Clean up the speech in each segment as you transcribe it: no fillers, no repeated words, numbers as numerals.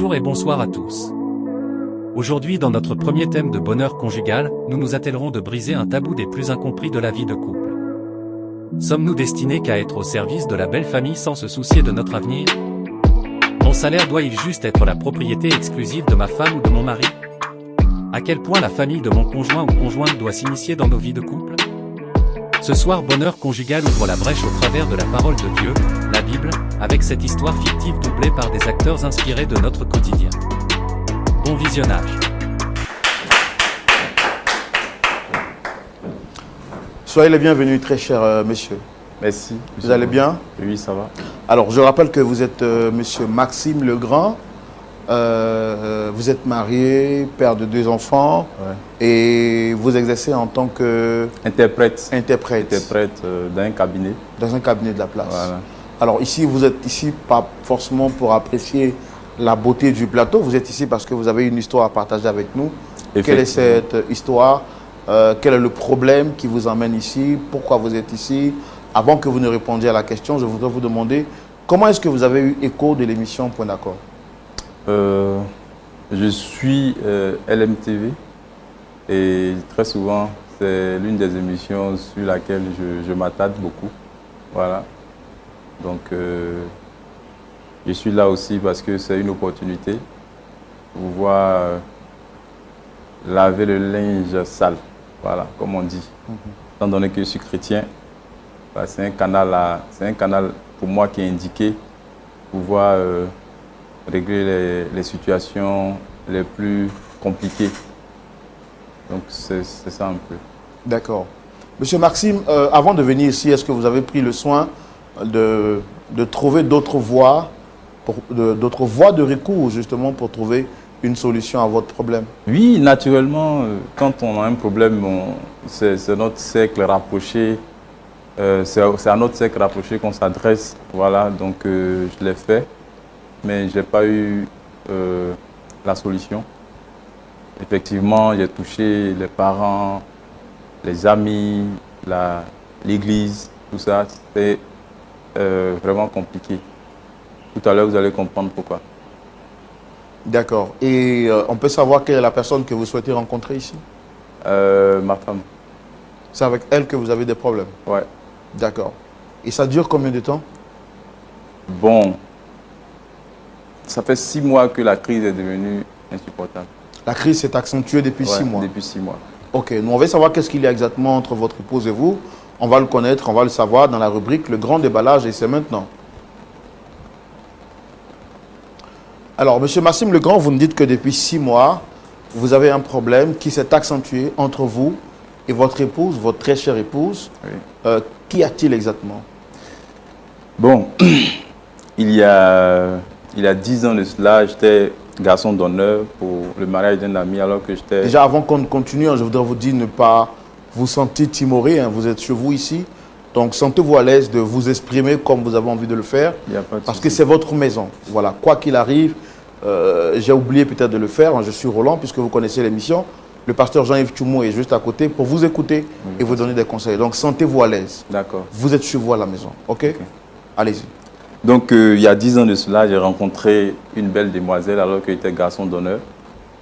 Bonjour et bonsoir à tous. Aujourd'hui, dans notre premier thème de bonheur conjugal, nous nous attellerons de briser un tabou des plus incompris de la vie de couple. Sommes-nous destinés qu'à être au service de la belle famille sans se soucier de notre avenir? Mon salaire doit-il juste être la propriété exclusive de ma femme ou de mon mari? À quel point la famille de mon conjoint ou conjointe doit s'initier dans nos vies de couple? Ce soir, Bonheur conjugal ouvre la brèche au travers de la parole de Dieu, la Bible, avec cette histoire fictive doublée par des acteurs inspirés de notre quotidien. Bon visionnage. Soyez les bienvenus, très chers messieurs. Merci. Vous allez bien? Oui, ça va. Alors, je rappelle que vous êtes monsieur Maxime Legrand. Vous êtes marié, père de 2 enfants, Ouais. et vous exercez en tant que Interprète. interprète Dans un cabinet. dans un cabinet de la place. Voilà. Alors ici, vous êtes ici pas forcément pour apprécier la beauté du plateau, vous êtes ici parce que vous avez une histoire à partager avec nous. Quelle est cette histoire? Quel est le problème qui vous emmène ici? Pourquoi vous êtes ici? Avant que vous ne répondiez à la question, je voudrais vous demander comment est-ce que vous avez eu écho de l'émission Point d'accord? Je suis LMTV et très souvent, c'est l'une des émissions sur laquelle je m'attarde beaucoup. Voilà. Donc, je suis là aussi parce que c'est une opportunité pour pouvoir laver le linge sale, voilà, comme on dit. Étant donné que je suis chrétien, bah, c'est un canal pour moi qui est indiqué pour pouvoir régler les situations les plus compliquées. Donc, c'est ça un peu. D'accord. Monsieur Maxime, avant de venir ici, est-ce que vous avez pris le soin de trouver d'autres voies de recours, justement, pour trouver une solution à votre problème? Oui, naturellement, quand on a un problème, c'est notre cercle rapproché. C'est à notre cercle rapproché qu'on s'adresse. Voilà, donc je l'ai fait, mais je n'ai pas eu la solution. Effectivement, j'ai touché les parents, les amis, l'église, tout ça. C'était vraiment compliqué. Tout à l'heure, vous allez comprendre pourquoi. D'accord. Et on peut savoir quelle est la personne que vous souhaitez rencontrer ici? Ma femme. C'est avec elle que vous avez des problèmes? Ouais. D'accord. Et ça dure combien de temps? Bon, ça fait 6 mois que la crise est devenue insupportable. La crise s'est accentuée depuis Ouais, 6 mois? Depuis 6 mois. Ok, nous on va savoir qu'est-ce qu'il y a exactement entre votre épouse et vous. On va le connaître, on va le savoir dans la rubrique Le Grand Déballage, et c'est maintenant. Alors, monsieur Maxime Legrand, vous me dites que depuis 6 mois, vous avez un problème qui s'est accentué entre vous et votre épouse, votre très chère épouse. Oui. Qu'y a-t-il exactement? Bon, il y a 10 ans de cela, j'étais garçon d'honneur pour le mariage d'un ami alors que j'étais... Déjà, avant qu'on continue, je voudrais vous dire ne pas vous sentir timoré. Vous êtes chez vous ici. Donc, sentez-vous à l'aise de vous exprimer comme vous avez envie de le faire. Il y a pas de parce que souci. c'est votre maison. Voilà, quoi qu'il arrive, j'ai oublié peut-être de le faire. Je suis Roland, puisque vous connaissez l'émission. Le pasteur Jean-Yves Tchoumou est juste à côté pour vous écouter et vous donner des conseils. Donc, sentez-vous à l'aise. D'accord. Vous êtes chez vous à la maison. OK? Allez-y. Donc, il y a 10 ans de cela, j'ai rencontré une belle demoiselle alors que j'étais garçon d'honneur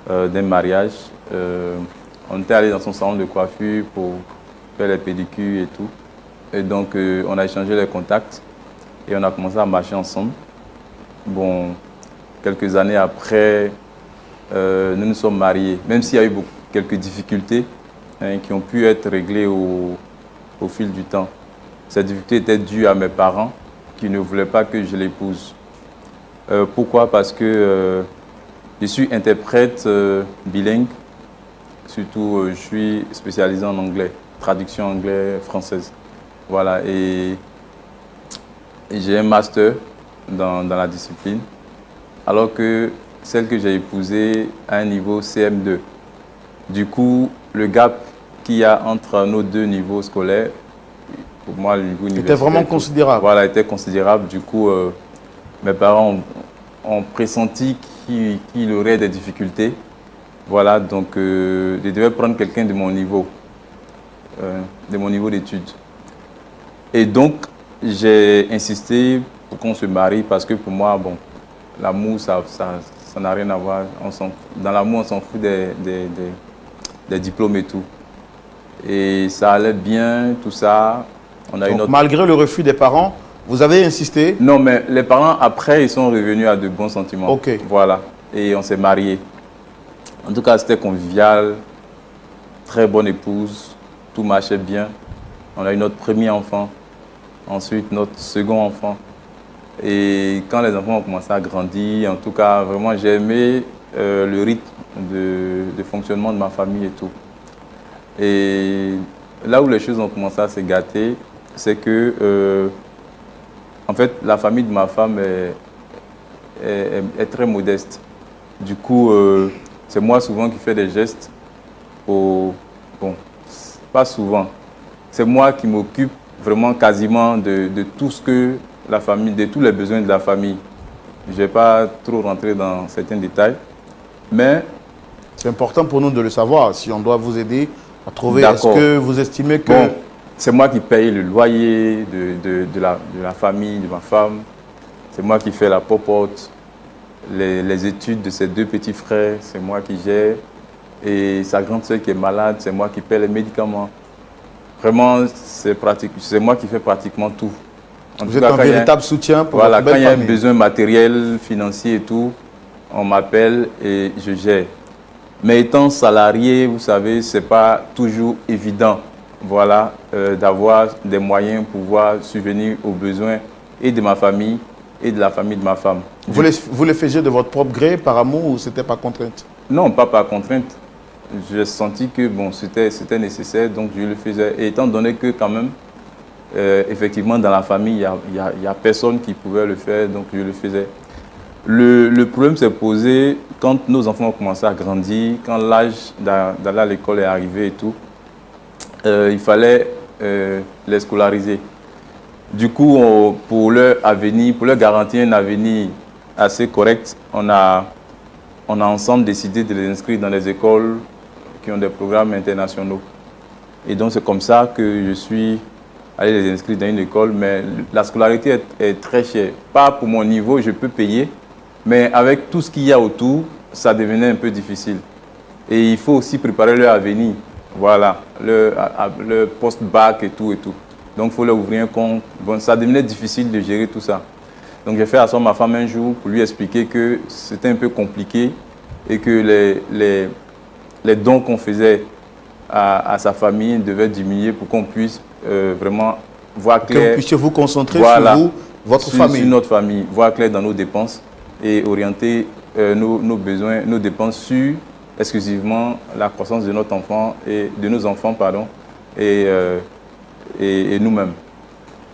d'un mariage. On était allé dans son salon de coiffure pour faire les pédicures et tout. Et donc, on a échangé les contacts et on a commencé à marcher ensemble. Bon, quelques années après, nous nous sommes mariés, même s'il y a eu quelques difficultés qui ont pu être réglées au fil du temps. Ces difficultés étaient dues à mes parents qui ne voulaient pas que je l'épouse. Pourquoi? Parce que je suis interprète bilingue, surtout je suis spécialisé en anglais, traduction anglais-française. Voilà, et j'ai un master dans la discipline, alors que celle que j'ai épousée a un niveau CM2. Du coup, le gap qu'il y a entre nos 2 niveaux scolaires, pour moi, le niveau universitaire... C'était vraiment considérable. Voilà, était considérable. Du coup, mes parents ont pressenti qu'il aurait des difficultés. Voilà, donc je devais prendre quelqu'un de mon niveau d'études. Et donc, j'ai insisté pour qu'on se marie parce que pour moi, bon, l'amour, ça ça n'a rien à voir. Dans l'amour, on s'en fout des diplômes et tout. Et ça allait bien, tout ça. Donc, malgré le refus des parents, vous avez insisté? Non, mais les parents, après, ils sont revenus à de bons sentiments. Ok. Voilà. Et on s'est mariés. En tout cas, c'était convivial. Très bonne épouse. Tout marchait bien. On a eu notre premier enfant. Ensuite, notre second enfant. Et quand les enfants ont commencé à grandir, en tout cas, vraiment, j'ai aimé le rythme de fonctionnement de ma famille et tout. Et là où les choses ont commencé à se gâter, c'est que, en fait, la famille de ma femme est très modeste. Du coup, c'est moi souvent qui fais des gestes. Bon, pas souvent. C'est moi qui m'occupe vraiment quasiment de tout ce que la famille, de tous les besoins de la famille. Je ne vais pas trop rentrer dans certains détails, mais... C'est important pour nous de le savoir, si on doit vous aider à trouver. Est-ce que vous estimez que... Bon, c'est moi qui paye le loyer de la famille, de ma femme. C'est moi qui fais la popote, les études de ses deux petits frères, c'est moi qui gère. Et sa grande sœur qui est malade, c'est moi qui paie les médicaments. Vraiment, c'est moi qui fais pratiquement tout. Vous êtes un véritable soutien pour votre belle famille. Quand il y a un besoin matériel, financier et tout, on m'appelle et je gère. Mais étant salarié, vous savez, ce n'est pas toujours évident, voilà, d'avoir des moyens pour pouvoir subvenir aux besoins et de ma famille et de la famille de ma femme. Vous le faisiez de votre propre gré, par amour, ou ce n'était pas contrainte? Non, pas par contrainte. J'ai senti que bon, c'était nécessaire, donc je le faisais. Et étant donné que quand même, effectivement, dans la famille, il y a personne qui pouvait le faire, donc je le faisais. Le problème s'est posé quand nos enfants ont commencé à grandir, quand l'âge d'aller à l'école est arrivé et tout. Il fallait les scolariser. Du coup, pour leur avenir, pour leur garantir un avenir assez correct, on a ensemble décidé de les inscrire dans les écoles qui ont des programmes internationaux. Et donc, c'est comme ça que je suis allé les inscrire dans une école, mais la scolarité est très chère. Pas pour mon niveau, je peux payer, mais avec tout ce qu'il y a autour, ça devenait un peu difficile. Et il faut aussi préparer leur avenir, voilà, le post-bac et tout et tout. Donc, il faut leur ouvrir un compte. Bon, ça devenait difficile de gérer tout ça. Donc, j'ai fait asseoir ma femme un jour pour lui expliquer que c'était un peu compliqué et que les dons qu'on faisait à sa famille devaient diminuer pour qu'on puisse vraiment voir clair. Que vous puissiez vous concentrer sur vous, votre famille. Sur notre famille, voir clair dans nos dépenses et orienter nos besoins, nos dépenses sur exclusivement la croissance de notre enfant et de nos enfants, pardon, et nous-mêmes.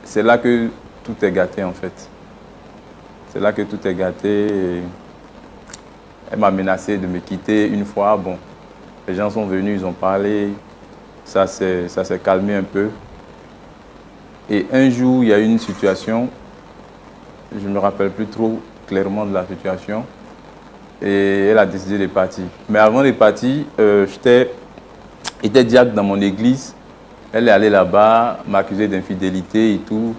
C'est là que tout est gâté en fait. C'est là que tout est gâté. Et elle m'a menacé de me quitter une fois. Bon, les gens sont venus, ils ont parlé. Ça s'est calmé un peu. Et un jour, il y a eu une situation. Je ne me rappelle plus trop clairement de la situation. Et elle a décidé de partir. Mais avant de partir, j'étais diacre dans mon église. Elle est allée là-bas, m'accuser d'infidélité et tout.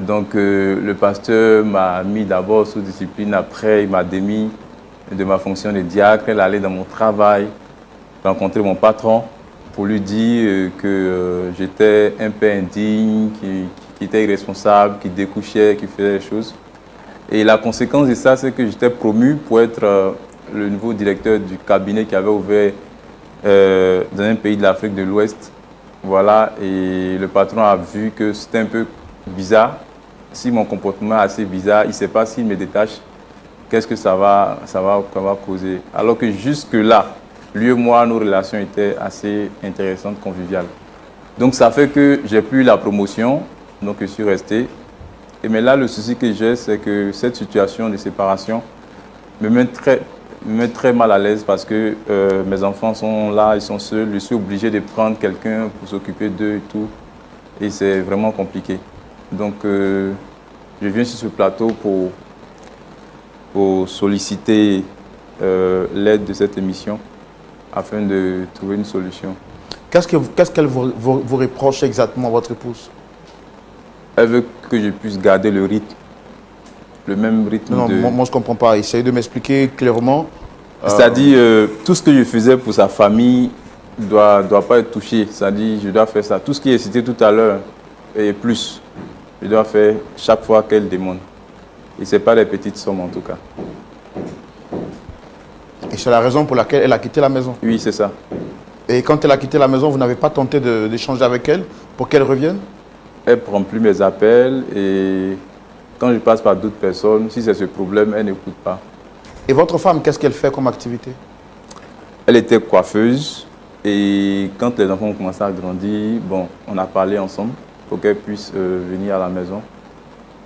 Donc, le pasteur m'a mis d'abord sous discipline. Après, il m'a démis de ma fonction de diacre. Elle est allée dans mon travail, rencontrer mon patron pour lui dire que j'étais un peu indigne, qui était irresponsable, qui découchait, qui faisait des choses. Et la conséquence de ça, c'est que j'étais promu pour être le nouveau directeur du cabinet qui avait ouvert dans un pays de l'Afrique de l'Ouest. Voilà, et le patron a vu que c'était un peu bizarre. Si mon comportement est assez bizarre, il ne sait pas s'il me détache, qu'est-ce que ça va causer. Alors que jusque-là, lui et moi, nos relations étaient assez intéressantes, conviviales. Donc ça fait que j'ai plus la promotion, donc je suis resté. Mais là, le souci que j'ai, c'est que cette situation de séparation me met très mal à l'aise parce que mes enfants sont là, ils sont seuls. Je suis obligé de prendre quelqu'un pour s'occuper d'eux et tout. Et c'est vraiment compliqué. Donc, je viens sur ce plateau pour solliciter l'aide de cette émission afin de trouver une solution. Qu'est-ce qu'elle vous reproche exactement, votre épouse? Elle veut que je puisse garder le rythme le même rythme. Non, moi je ne comprends pas. Essayez de m'expliquer clairement. C'est-à-dire, tout ce que je faisais pour sa famille ne doit pas être touché. C'est-à-dire, je dois faire ça. Tout ce qui est cité tout à l'heure et plus, je dois faire chaque fois qu'elle demande. Et ce n'est pas des petites sommes en tout cas. Et c'est la raison pour laquelle elle a quitté la maison. Oui, c'est ça. Et quand elle a quitté la maison, vous n'avez pas tenté d'échanger avec elle pour qu'elle revienne? Elle ne prend plus mes appels et quand je passe par d'autres personnes, si c'est ce problème, elle n'écoute pas. Et votre femme, qu'est-ce qu'elle fait comme activité? Elle était coiffeuse et quand les enfants ont commencé à grandir, bon, on a parlé ensemble pour qu'elle puisse venir à la maison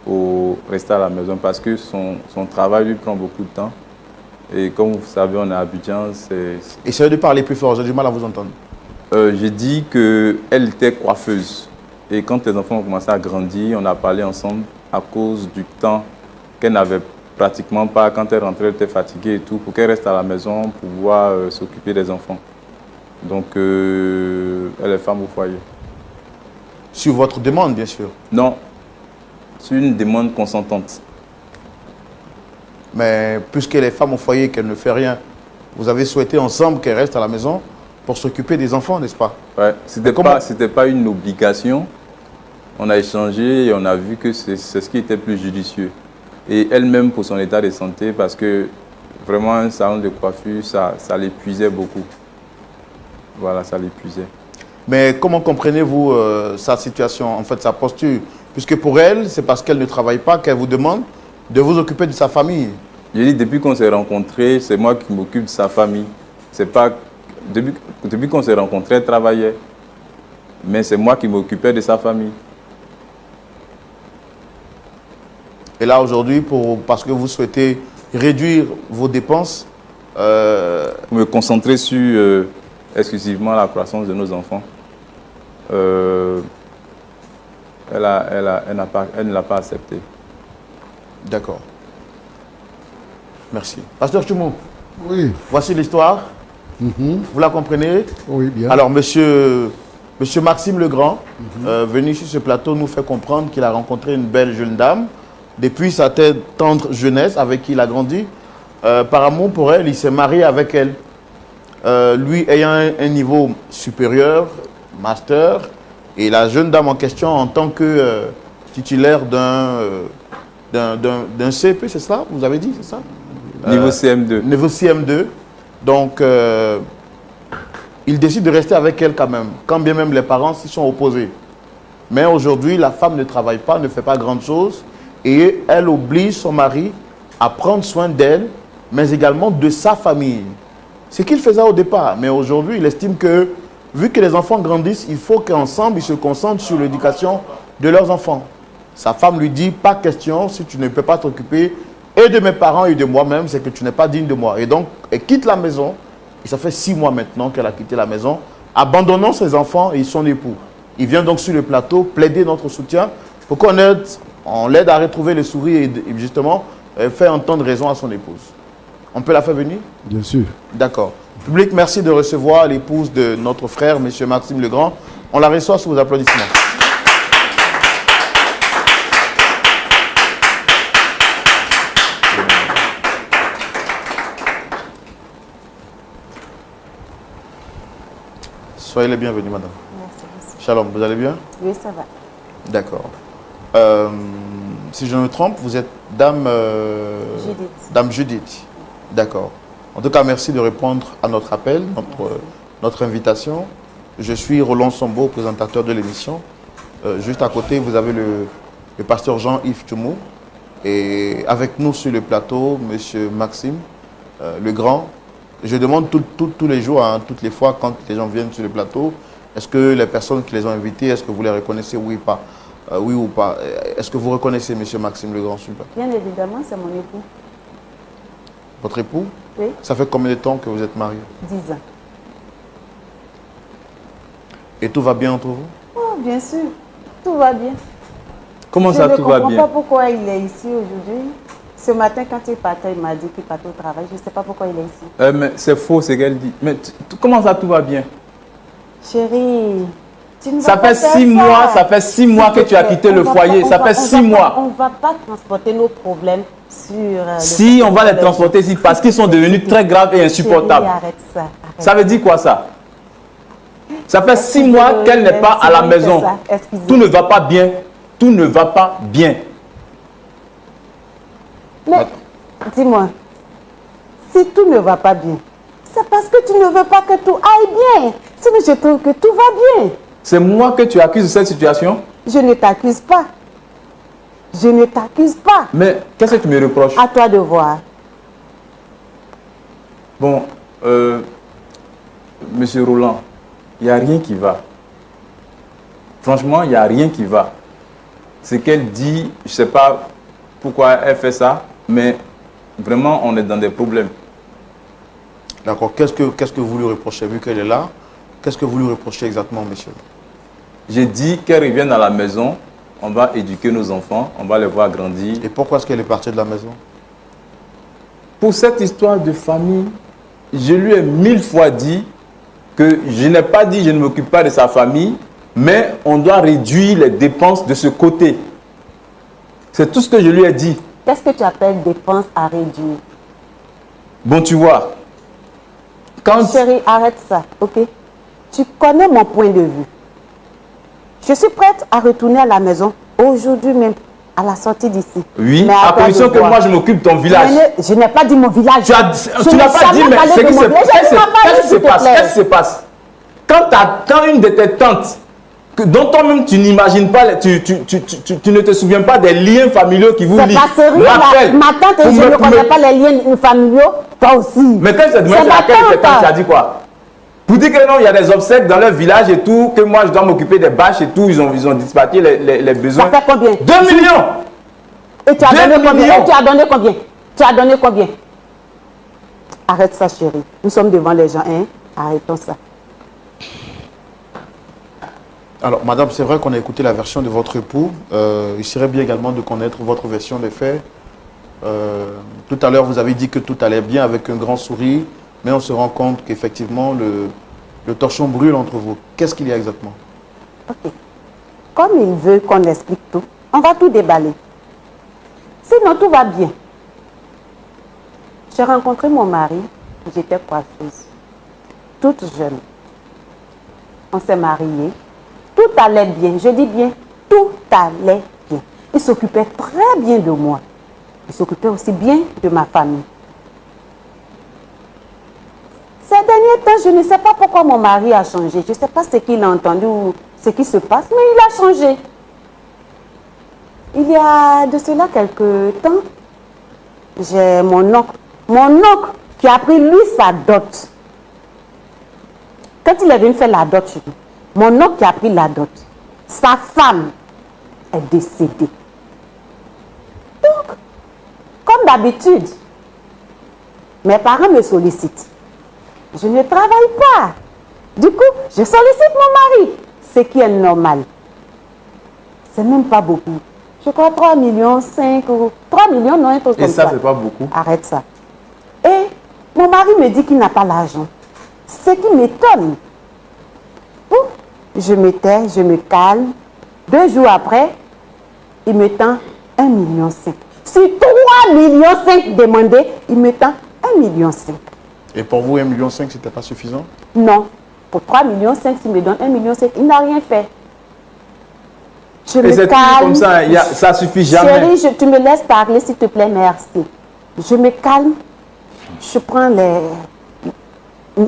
ou rester à la maison parce que son travail lui prend beaucoup de temps. Et comme vous savez, on est à Abidjan, c'est... Essayez de parler plus fort, j'ai du mal à vous entendre. J'ai dit qu'elle était coiffeuse. Et quand les enfants ont commencé à grandir, on a parlé ensemble à cause du temps qu'elle n'avait pratiquement pas. Quand elle rentrait, elle était fatiguée et tout, pour qu'elle reste à la maison pour pouvoir s'occuper des enfants. Donc, elle est femme au foyer. Sur votre demande, bien sûr. Non, c'est une demande consentante. Mais puisqu'elle est femme au foyer et qu'elle ne fait rien, vous avez souhaité ensemble qu'elle reste à la maison pour s'occuper des enfants, n'est-ce pas? Ouais, c'était pas une obligation. On a échangé et on a vu que c'est ce qui était plus judicieux. Et elle-même pour son état de santé, parce que vraiment un salon de coiffure, ça l'épuisait beaucoup. Voilà, ça l'épuisait. Mais comment comprenez-vous sa situation, en fait, sa posture? Puisque pour elle, c'est parce qu'elle ne travaille pas qu'elle vous demande de vous occuper de sa famille. J'ai dit, depuis qu'on s'est rencontrés, c'est moi qui m'occupe de sa famille. C'est pas... Depuis qu'on s'est rencontrés, elle travaillait. Mais c'est moi qui m'occupais de sa famille. Et là, aujourd'hui, parce que vous souhaitez réduire vos dépenses... Pour me concentrer sur exclusivement la croissance de nos enfants. Elle ne l'a pas accepté. D'accord. Merci. Pasteur Tchoumou, Oui. voici l'histoire. Vous la comprenez? Oui, bien. Alors, monsieur Maxime Legrand, venu sur ce plateau, nous fait comprendre qu'il a rencontré une belle jeune dame depuis sa tendre jeunesse avec qui il a grandi. Par amour pour elle, il s'est marié avec elle. Lui ayant un niveau supérieur, master, et la jeune dame en question en tant que titulaire d'un CP, c'est ça? Vous avez dit, c'est ça? Niveau CM2. Niveau CM2. Donc, il décide de rester avec elle quand même, quand bien même les parents s'y sont opposés. Mais aujourd'hui, la femme ne travaille pas, ne fait pas grande chose, et elle oblige son mari à prendre soin d'elle, mais également de sa famille. Ce qu'il faisait au départ, mais aujourd'hui, il estime que, vu que les enfants grandissent, il faut qu'ensemble, ils se concentrent sur l'éducation de leurs enfants. Sa femme lui dit, pas question, si tu ne peux pas t'occuper et de mes parents et de moi-même, c'est que tu n'es pas digne de moi. Et donc, elle quitte la maison, et ça fait 6 mois maintenant qu'elle a quitté la maison, abandonnant ses enfants et son époux. Il vient donc sur le plateau plaider notre soutien pour on l'aide à retrouver le sourire et justement faire entendre raison à son épouse. On peut la faire venir? Bien sûr. D'accord. Public, merci de recevoir l'épouse de notre frère, M. Maxime Legrand. On la reçoit sous vos applaudissements. Soyez les bienvenus, madame. Merci. Shalom, vous allez bien? Oui, ça va. D'accord. Si je ne me trompe, vous êtes dame... Judith. Dame Judith. D'accord. En tout cas, merci de répondre à notre appel, notre invitation. Je suis Roland Sombo, présentateur de l'émission. Juste à côté, vous avez le pasteur Jean-Yves Tchoumou. Et avec nous sur le plateau, M. Maxime Legrand. Je demande tous les jours, hein, toutes les fois, quand les gens viennent sur le plateau, est-ce que les personnes qui les ont invités, est-ce que vous les reconnaissez, oui, pas, oui ou pas? Est-ce que vous reconnaissez M. Maxime Legrand sur le plateau? Bien évidemment, c'est mon époux. Votre époux? Oui. Ça fait combien de temps que vous êtes mariés? 10 ans. Et tout va bien entre vous? Oh, bien sûr. Tout va bien. Comment ça, tout va bien? Je ne comprends pas pourquoi il est ici aujourd'hui. Ce matin, quand il partait, il m'a dit qu'il partait au travail. Je ne sais pas pourquoi il est ici. Mais c'est faux ce qu'elle dit. Mais comment ça, tout va bien? Chérie, Ça fait 6 mois, ça fait 6 mois que tu as quitté le foyer. Ça fait 6 mois. On ne va pas transporter nos problèmes sur... Si, on va les transporter ici parce qu'ils sont devenus très graves et insupportables. Chérie, arrête ça. Ça veut dire quoi ça? Ça fait 6 mois qu'elle n'est pas à la maison. Tout ne va pas bien. Tout ne va pas bien. Mais, dis-moi, si tout ne va pas bien, c'est parce que tu ne veux pas que tout aille bien. Sinon, je trouve que tout va bien. C'est moi que tu accuses de cette situation? Je ne t'accuse pas. Je ne t'accuse pas. Mais qu'est-ce que tu me reproches? À toi de voir. Bon, Monsieur Roland, il n'y a rien qui va. Franchement, il n'y a rien qui va. Ce qu'elle dit, je ne sais pas pourquoi elle fait ça, mais vraiment, on est dans des problèmes. D'accord. Qu'est-ce que vous lui reprochez, vu qu'elle est là? Qu'est-ce que vous lui reprochez exactement, monsieur? J'ai dit qu'elle revienne à la maison, on va éduquer nos enfants, on va les voir grandir. Et pourquoi est-ce qu'elle est partie de la maison? Pour cette histoire de famille, je lui ai 1000 fois dit que je n'ai pas dit que je ne m'occupe pas de sa famille, mais on doit réduire les dépenses de ce côté. C'est tout ce que je lui ai dit. Qu'est-ce que tu appelles dépenses à réduire? Bon, tu vois, quand... Chérie, arrête ça, ok? Tu connais mon point de vue. Je suis prête à retourner à la maison aujourd'hui même, à la sortie d'ici. Oui, à condition que moi je m'occupe de ton village. Je n'ai pas dit mon village. Tu n'as pas dit, mais ce qui se passe. Qu'est-ce qui se passe? Qu'est-ce qui se passe? Quand une de tes tantes, dont toi-même tu n'imagines pas, tu ne te souviens pas des liens familiaux qui vous lient. C'est pas sérieux, ma tante, je ne connais pas les liens familiaux, toi aussi. Mais quand je te demande c'est laquelle de tes tantes, tu as dit quoi? Pour dire que non, il y a des obsèques dans leur village et tout, que moi je dois m'occuper des bâches et tout, ils ont dispatché les besoins. Ça fait combien? 2 millions. Et tu as donné combien? Et tu as donné combien? Tu as donné combien? Arrête ça, chérie. Nous sommes devant les gens, hein? Arrêtons ça. Alors, madame, c'est vrai qu'on a écouté la version de votre époux. Il serait bien également de connaître votre version des faits. Tout à l'heure, vous avez dit que tout allait bien avec un grand sourire, mais on se rend compte qu'effectivement, le torchon brûle entre vous. Qu'est-ce qu'il y a exactement? Ok. Comme il veut qu'on explique tout, on va tout déballer. Sinon, tout va bien. J'ai rencontré mon mari, j'étais coiffeuse, toute jeune. On s'est mariés. Tout allait bien, je dis bien, tout allait bien. Il s'occupait très bien de moi. Il s'occupait aussi bien de ma famille. Ces derniers temps, je ne sais pas pourquoi mon mari a changé. Je ne sais pas ce qu'il a entendu ou ce qui se passe, mais il a changé. Il y a de cela quelques temps, j'ai mon oncle qui a pris lui sa dot. Quand il est venu faire la dot chez nous, mon oncle qui a pris la dot, sa femme est décédée. Donc, comme d'habitude, mes parents me sollicitent. Je ne travaille pas. Du coup, je sollicite mon mari, ce qui est normal. C'est même pas beaucoup. Je crois 3 millions, 5 euros. 3 millions, non, un truc comme ça. Et ça, c'est pas beaucoup. Arrête ça. Et mon mari me dit qu'il n'a pas l'argent. Ce qui m'étonne. Je me tais, je me calme. 2 jours après, il me tend 1,5 million. Sur 3,5 millions demandés, il me tend 1,5 million. Et pour vous, 1,5 million, ce n'était pas suffisant? Non. Pour 3,5 millions, s'il me donne 1,5 million, il n'a rien fait. Je et me calme. Comme ça, ça suffit jamais. Chérie, tu me laisses parler, s'il te plaît, merci. Je me calme. Je prends les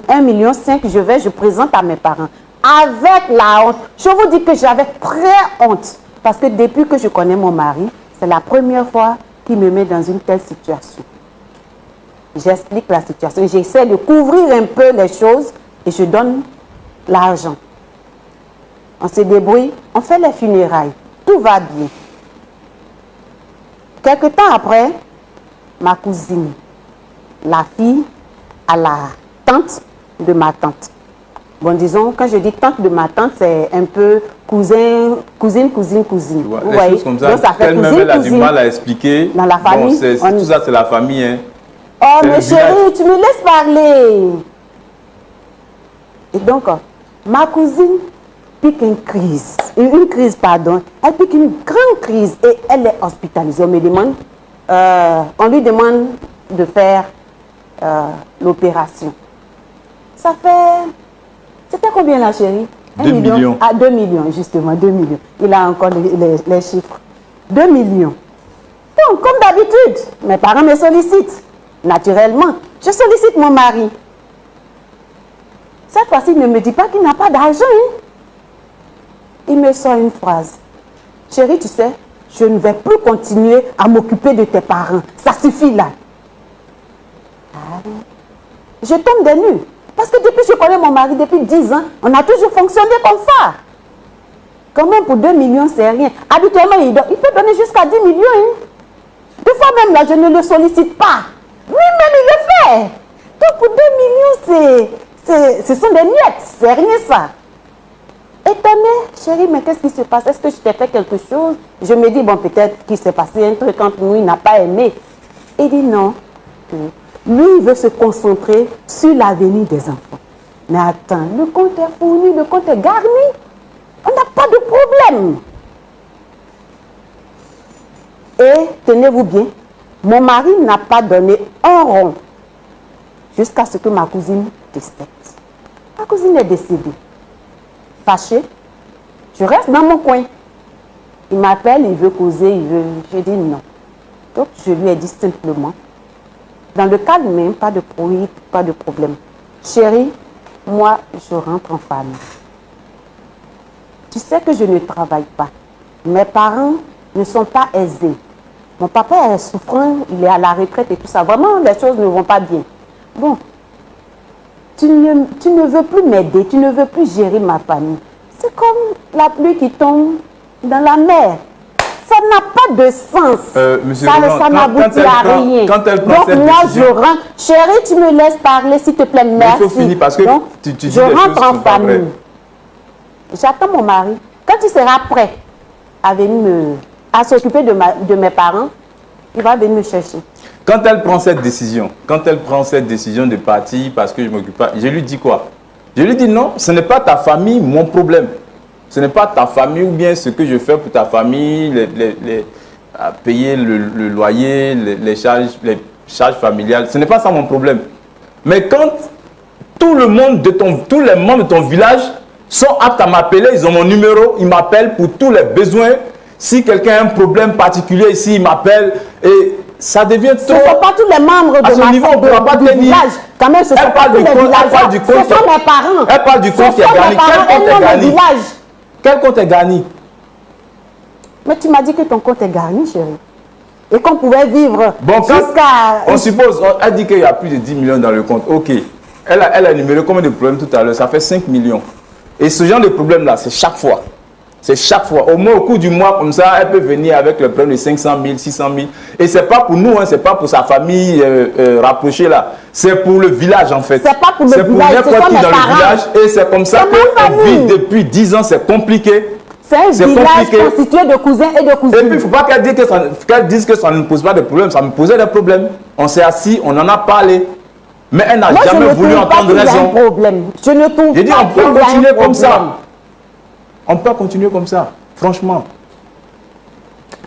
1,5 million, je présente à mes parents. Avec la honte. Je vous dis que j'avais très honte. Parce que depuis que je connais mon mari, c'est la première fois qu'il me met dans une telle situation. J'explique la situation. J'essaie de couvrir un peu les choses et je donne l'argent. On se débrouille, on fait les funérailles. Tout va bien. Quelque temps après, ma cousine, la fille à la tante de ma tante. Bon, disons, quand je dis tante de ma tante, c'est un peu cousine. Vous voyez? Choses comme ça, donc, ça fait elle-même, elle a du mal à expliquer. Dans la famille. Bon, tout ça, c'est la famille. Hein. Oh, mais chérie, tu me laisses parler. Et donc, ma cousine pique une crise, pardon, elle pique une grande crise et elle est hospitalisée. On lui demande de faire l'opération. Ça fait, c'était combien là, chérie? 2 millions. Ah, 2 millions, justement, 2 millions. Il a encore les chiffres. 2 millions. Bon, comme d'habitude, mes parents me sollicitent. Naturellement, je sollicite mon mari. Cette fois-ci, il ne me dit pas qu'il n'a pas d'argent. Hein. Il me sort une phrase. Chérie, tu sais, je ne vais plus continuer à m'occuper de tes parents. Ça suffit là. Ah, je tombe des nues. Parce que depuis que je connais mon mari, depuis 10 ans, on a toujours fonctionné comme ça. Quand même pour 2 millions, c'est rien. Habituellement, il peut donner jusqu'à 10 millions. Hein. Des fois même là, je ne le sollicite pas. Lui-même, il le fait. Donc pour 2 millions, ce sont des miettes. C'est rien ça. Étonnée, chérie, mais qu'est-ce qui se passe? Est-ce que je t'ai fait quelque chose? Je me dis, bon, peut-être qu'il s'est passé un truc entre nous, il n'a pas aimé. Il dit non. Lui, il veut se concentrer sur l'avenir des enfants. Mais attends, le compte est fourni, le compte est garni. On n'a pas de problème. Et tenez-vous bien, mon mari n'a pas donné un rond jusqu'à ce que ma cousine décède. Ma cousine est décédée. Fâché, je reste dans mon coin. Il m'appelle, il veut causer, je dis non. Donc je lui ai dit simplement, dans le calme même, pas de bruit, pas de problème. Chérie, moi, je rentre en famille. Tu sais que je ne travaille pas. Mes parents ne sont pas aisés. Mon papa est souffrant, il est à la retraite et tout ça. Vraiment, les choses ne vont pas bien. Bon, tu ne veux plus m'aider, tu ne veux plus gérer ma famille. C'est comme la pluie qui tombe dans la mer. Ça n'a pas de sens. Monsieur Ça n'aboutit à rien. Quand elle prend donc moi, je rentre. Chérie, tu me laisses parler, s'il te plaît, merci. Il faut finir parce que donc, tu dis je rentre en famille. vraies. J'attends mon mari. Quand il sera prêt à venir à s'occuper de mes parents, il va venir me chercher. Quand elle prend cette décision, de partir parce que je ne m'occupe pas, je lui dis quoi? Je lui dis non, ce n'est pas ta famille mon problème. Ce n'est pas ta famille ou bien ce que je fais pour ta famille, payer le loyer, les charges familiales. Ce n'est pas ça mon problème. Mais quand tous les membres de ton village sont aptes à m'appeler, ils ont mon numéro, ils m'appellent pour tous les besoins. Si quelqu'un a un problème particulier ici, il m'appelle et ça devient trop. Ce ne sont pas tous les membres du village. Quand même, ce sont pas tous les villageois. Ce sont mes parents. Elle parle du compte qui est gagné. Quel compte est gagné? Quel compte est gagné? Mais tu m'as dit que ton compte est garni, chérie. Et qu'on pouvait vivre jusqu'à... On suppose, elle dit qu'il y a plus de 10 millions dans le compte. Ok. Elle a énuméré combien de problèmes tout à l'heure? Ça fait 5 millions. Et ce genre de problème-là, c'est chaque fois. C'est chaque fois. Au moins, au cours du mois, comme ça, elle peut venir avec le problème de 500 000, 600 000. Et ce n'est pas pour nous, hein, ce n'est pas pour sa famille rapprochée là. C'est pour le village en fait. C'est pas pour le village, c'est pour n'importe qui dans le village. Et c'est comme ça qu'elle vit depuis 10 ans, c'est compliqué. C'est un village constitué de cousins et de cousines. Et puis, il ne faut pas qu'elle dise que ça ne pose pas de problème. Ça me posait des problèmes. On s'est assis, on en a parlé. Mais elle n'a jamais voulu entendre raison. Je ne trouve pas. J'ai dit, on peut continuer comme ça. On peut continuer comme ça, franchement.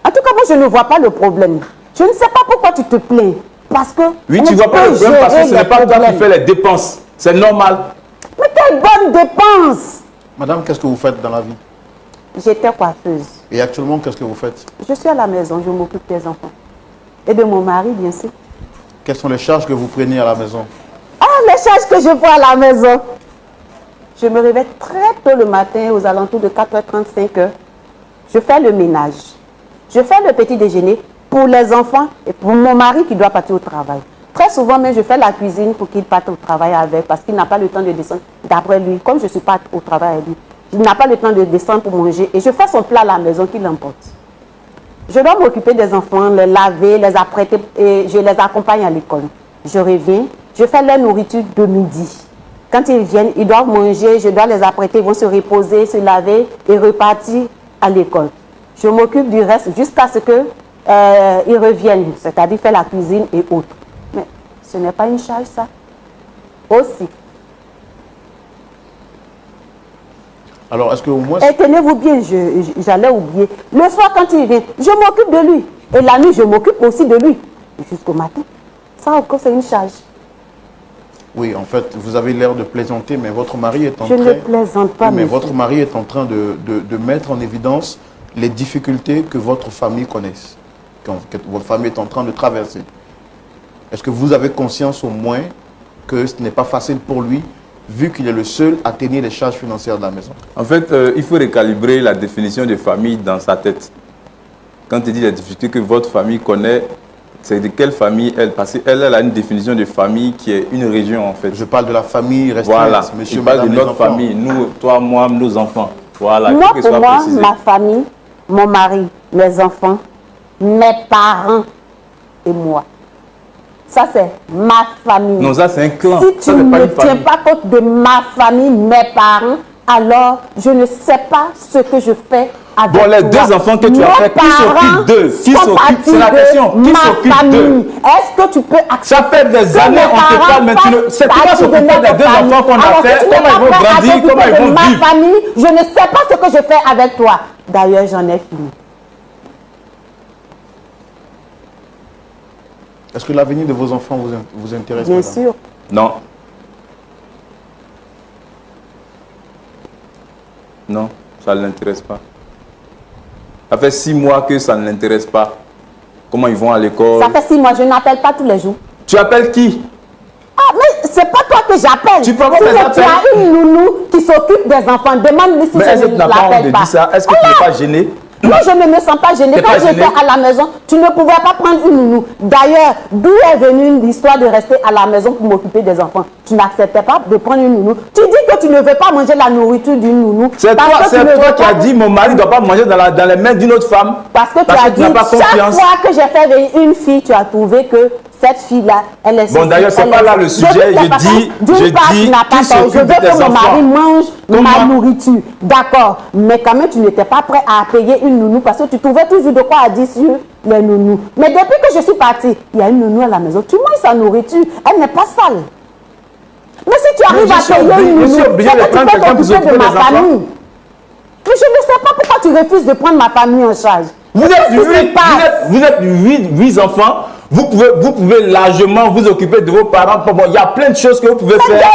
En tout cas, moi, je ne vois pas le problème. Je ne sais pas pourquoi tu te plains. Parce que... Oui, tu ne vois pas le problème parce que ce n'est pas toi qui fais les dépenses. C'est normal. Mais quelle bonne dépense! Madame, qu'est-ce que vous faites dans la vie? J'étais coiffeuse. Et actuellement, qu'est-ce que vous faites? Je suis à la maison, je m'occupe des enfants. Et de mon mari, bien sûr. Quelles sont les charges que vous prenez à la maison? Ah, les charges que je prends à la maison. Je me réveille très tôt le matin, aux alentours de 4h35. Je fais le ménage. Je fais le petit déjeuner pour les enfants et pour mon mari qui doit partir au travail. Très souvent, même, je fais la cuisine pour qu'il parte au travail avec, parce qu'il n'a pas le temps de descendre. D'après lui, comme je ne suis pas au travail avec lui, il n'a pas le temps de descendre pour manger. Et je fais son plat à la maison qu'il emporte. Je dois m'occuper des enfants, les laver, les apprêter et je les accompagne à l'école. Je reviens, je fais leur nourriture de midi. Quand ils viennent, ils doivent manger, je dois les apprêter, ils vont se reposer, se laver et repartir à l'école. Je m'occupe du reste jusqu'à ce qu'ils reviennent, c'est-à-dire faire la cuisine et autres. Mais ce n'est pas une charge, ça. Aussi. Alors, est-ce que au moins... Et tenez-vous bien, j'allais oublier. Le soir, quand il vient, je m'occupe de lui. Et la nuit, je m'occupe aussi de lui. Jusqu'au matin. Ça encore, c'est une charge. Oui, en fait, vous avez l'air de plaisanter, mais votre mari est en Je train... ne plaisante pas, mais monsieur. votre mari est en train de mettre en évidence les difficultés que votre famille connaisse, que votre famille est en train de traverser. Est-ce que vous avez conscience au moins que ce n'est pas facile pour lui, vu qu'il est le seul à tenir les charges financières de la maison? En fait, il faut recalibrer la définition de famille dans sa tête. Quand il dit les difficultés que votre famille connaît, c'est de quelle famille elle? Parce qu'elle a une définition de famille qui est une région en fait. Je parle de la famille restreinte, Voilà, monsieur, il parle de madame, notre les enfants. famille, nous, toi, moi, nos enfants. Voilà, il Moi, faut que ce pour soit moi, précisé. ma famille, mon mari, mes enfants, mes parents et moi. Ça, c'est ma famille. Non, ça c'est un clan. Si Ça, tu c'est pas ne une tiens famille. pas compte de ma famille, mes parents, alors je ne sais pas ce que je fais avec Bon, les toi. deux enfants que tu as Mes fait, qui parents s'occupe d'eux? Qui font s'occupe? partie C'est la de question. Qui ma s'occupe famille. d'eux? Est-ce que tu peux accepter Ça fait des que années mes on te parents parle, mais tu ne... fassent C'est comment partie de s'occuper notre des deux famille? enfants qu'on Alors, a si fait, tu n'es comment pas ils vont prêt à grandir, t'occuper comment ils de vont ma vivre. famille, je ne sais pas ce que je fais avec toi. D'ailleurs, j'en ai fini. Est-ce que l'avenir de vos enfants vous intéresse, Bien madame? sûr. Non. Non, ça ne l'intéresse pas. Ça fait 6 mois que ça ne l'intéresse pas. Comment ils vont à l'école? Ça fait 6 mois, je n'appelle pas tous les jours. Tu appelles qui? Ah, mais c'est pas toi que j'appelle. Tu peux pas Si faire tu appel. as une nounou qui s'occupe des enfants, demande-lui si Mais est-ce je que tu ne n'as pas honte de l'appelle pas. dire ça? Est-ce que tu n'es pas gêné? Moi, je ne me sens pas gênée. T'es Quand pas j'étais gênée? à la maison, tu ne pouvais pas prendre une nounou. D'ailleurs, d'où est venue l'histoire de rester à la maison pour m'occuper des enfants? Tu n'acceptais pas de prendre une nounou. Tu dis que tu ne veux pas manger la nourriture d'une nounou. C'est parce toi, que tu ne veux qui as pas- dit mon mari ne doit pas manger dans les mains d'une autre femme. Parce que tu as dit, n'as pas chaque confiance. fois que j'ai fait venir une fille, tu as trouvé que cette fille-là, elle est... Bon, d'ailleurs, c'est pas là le sujet. Je dis tu n'as pas qui tort. Je s'occupe veux des que mon mari enfants. mange ma Comment? nourriture. D'accord. Mais quand même, tu n'étais pas prêt à payer une nounou parce que tu trouvais toujours de quoi à dire sur les nounous. Mais depuis que je suis partie, il y a une nounou à la maison. Tu manges sa nourriture. Elle n'est pas sale. Mais si tu arrives à payer une je suis nounou, obligé c'est de que tu prendre peux quelqu'un pour t'occuper de s'occuper ma des enfants. famille. Mais je ne sais pas pourquoi tu refuses de prendre ma famille en charge. Vous êtes Qu'est-ce qui se passe? 8 enfants. Vous pouvez largement vous occuper de vos parents. Bon, il y a plein de choses que vous pouvez Mais faire.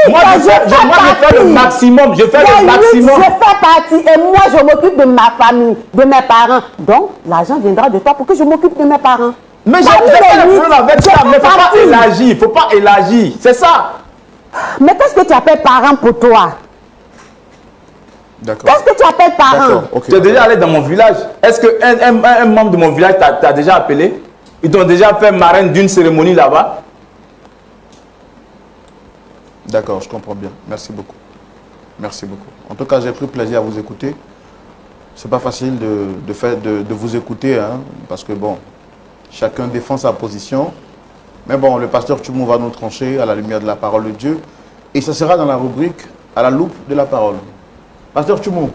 il y a Moi, je fais le partie. maximum. Je fais Il y a le maximum. je fais partie et moi je m'occupe de ma famille, de mes parents. Donc l'argent viendra de toi pour que je m'occupe de mes parents. Mais j'ai Parmi pas les de huit, problème avec je ça. fais Mais il ne faut pas partie. élargir. Il ne faut pas élargir. C'est ça. Mais qu'est-ce que tu appelles parents pour toi? D'accord. Qu'est-ce que tu appelles parents? D'accord, ok. Tu es déjà allé dans mon village. Est-ce qu'un membre de mon village t'a déjà appelé? Ils t'ont déjà fait marraine d'une cérémonie là-bas? D'accord, je comprends bien. Merci beaucoup. Merci beaucoup. En tout cas, j'ai pris plaisir à vous écouter. C'est pas facile de vous écouter, hein, parce que bon, chacun défend sa position. Mais bon, le pasteur Tchoumou va nous trancher à la lumière de la parole de Dieu. Et ça sera dans la rubrique à la loupe de la parole. Pasteur Tchoumou.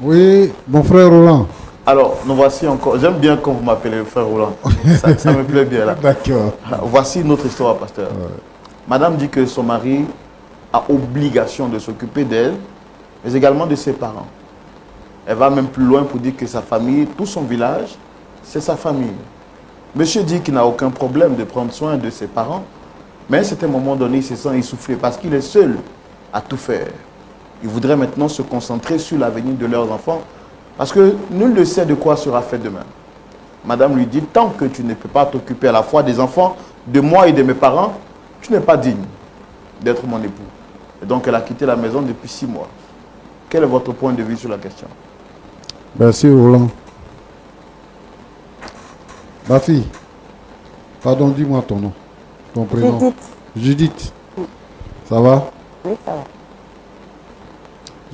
Oui, mon frère Roland. Alors, nous voici encore. J'aime bien quand vous m'appelez frère Roland. Ça me plaît bien là. D'accord. Voici notre histoire, pasteur. Madame dit que son mari a obligation de s'occuper d'elle, mais également de ses parents. Elle va même plus loin pour dire que sa famille, tout son village, c'est sa famille. Monsieur dit qu'il n'a aucun problème de prendre soin de ses parents, mais à un certain moment donné, il se sent essoufflé parce qu'il est seul à tout faire. Il voudrait maintenant se concentrer sur l'avenir de leurs enfants parce que nul ne sait de quoi sera fait demain. Madame lui dit, tant que tu ne peux pas t'occuper à la fois des enfants, de moi et de mes parents, tu n'es pas digne d'être mon époux. Et donc elle a quitté la maison depuis 6 mois. Quel est votre point de vue sur la question? Merci Roland. Ma fille, pardon, dis-moi ton nom, ton prénom. Judith. Judith. Ça va? Oui, ça va.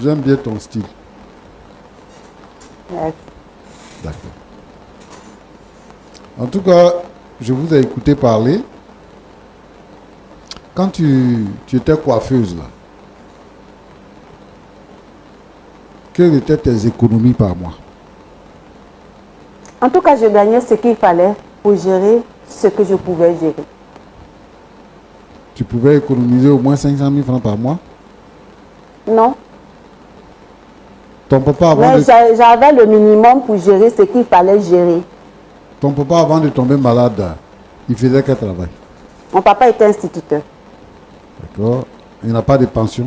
J'aime bien ton style. Merci. D'accord. En tout cas, je vous ai écouté parler. Quand tu étais coiffeuse, là, quelles étaient tes économies par mois? En tout cas, je gagnais ce qu'il fallait pour gérer ce que je pouvais gérer. Tu pouvais économiser au moins 500 000 francs par mois? Non. Ton papa, Mais j'avais le minimum pour gérer ce qu'il fallait gérer. ton papa, avant de tomber malade, il faisait quel travail? Mon papa était instituteur. D'accord. Il n'a pas de pension.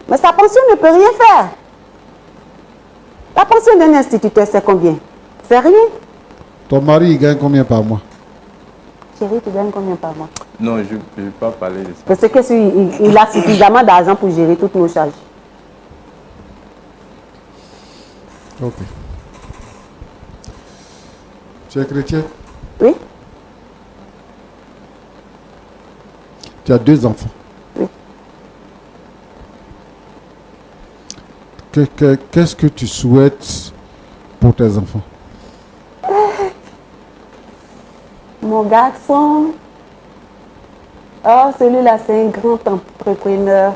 Mais sa pension ne peut rien faire. La pension d'un instituteur, c'est combien? C'est rien. Ton mari, il gagne combien par mois? Chérie, tu gagnes combien par mois? Non, je ne vais pas parler de ça. Parce que il a suffisamment d'argent pour gérer toutes nos charges. Ok. Tu es chrétien? Oui? Tu as 2 enfants. Oui. Qu'est-ce que tu souhaites pour tes enfants? Mon garçon, oh, celui-là, c'est un grand entrepreneur.